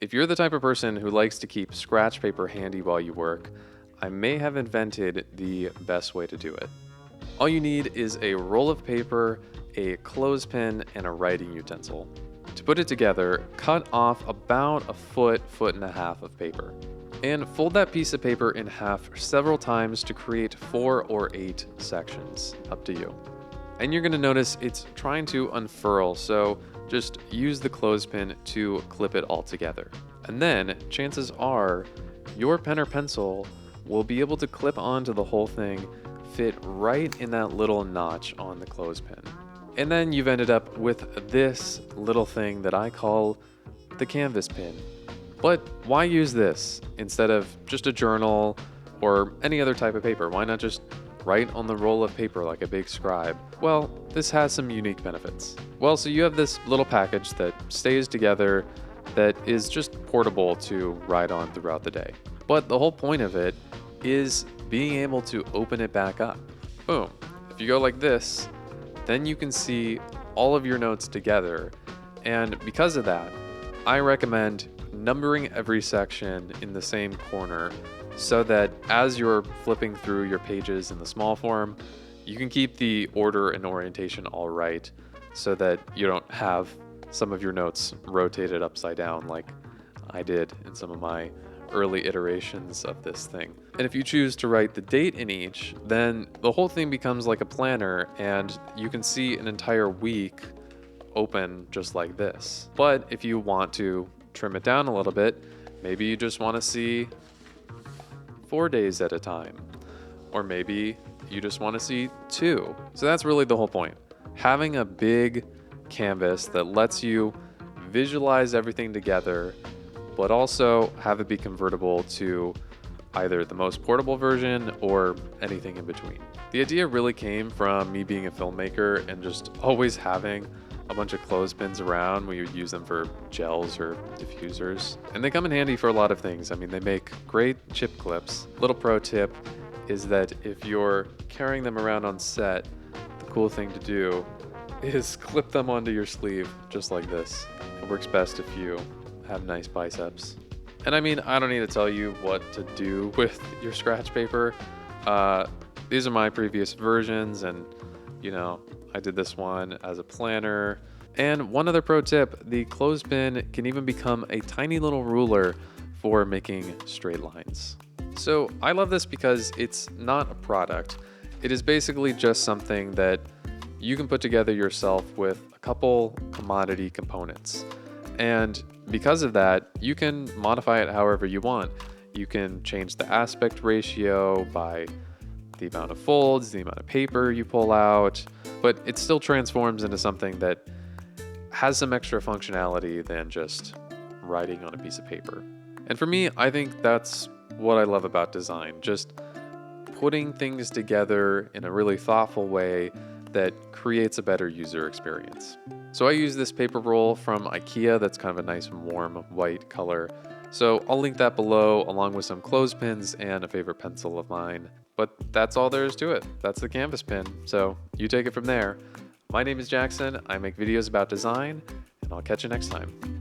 If you're the type of person who likes to keep scratch paper handy while you work, I may have invented the best way to do it. All you need is a roll of paper, a clothespin, and a writing utensil. To put it together, cut off about a foot and a half of paper. And fold that piece of paper in half several times to create 4 or 8 sections, up to you. And you're going to notice it's trying to unfurl, so just use the clothespin to clip it all together. And then, chances are, your pen or pencil will be able to clip onto the whole thing, fit right in that little notch on the clothespin. And then you've ended up with this little thing that I call the canvas pin. But why use this instead of just a journal or any other type of paper? Why not just write on the roll of paper like a big scribe? Well, this has some unique benefits. Well, so you have this little package that stays together that is just portable to write on throughout the day. But the whole point of it is being able to open it back up. Boom. If you go like this, then you can see all of your notes together. And because of that, I recommend numbering every section in the same corner so that as you're flipping through your pages in the small form, you can keep the order and orientation all right so that you don't have some of your notes rotated upside down like I did in some of my early iterations of this thing. And if you choose to write the date in each, then the whole thing becomes like a planner and you can see an entire week open just like this. But if you want to trim it down a little bit, maybe you just want to see 4 days at a time, or maybe you just want to see 2. So that's really the whole point. Having a big canvas that lets you visualize everything together, but also have it be convertible to either the most portable version or anything in between. The idea really came from me being a filmmaker and just always having a bunch of clothespins around. We would use them for gels or diffusers. And they come in handy for a lot of things. I mean, they make great chip clips. Little pro tip is that if you're carrying them around on set, the cool thing to do is clip them onto your sleeve just like this. It works best if you have nice biceps. And I mean, I don't need to tell you what to do with your scratch paper. These are my previous versions, and you know, I did this one as a planner. And one other pro tip, the clothespin can even become a tiny little ruler for making straight lines. So I love this because it's not a product. It is basically just something that you can put together yourself with a couple commodity components. And because of that, you can modify it however you want. You can change the aspect ratio by the amount of folds, the amount of paper you pull out, but it still transforms into something that has some extra functionality than just writing on a piece of paper. And for me, I think that's what I love about design, just putting things together in a really thoughtful way that creates a better user experience. So I use this paper roll from IKEA that's kind of a nice warm white color. So I'll link that below along with some clothespins and a favorite pencil of mine. But that's all there is to it. That's the canvas pin. So you take it from there. My name is Jackson. I make videos about design, and I'll catch you next time.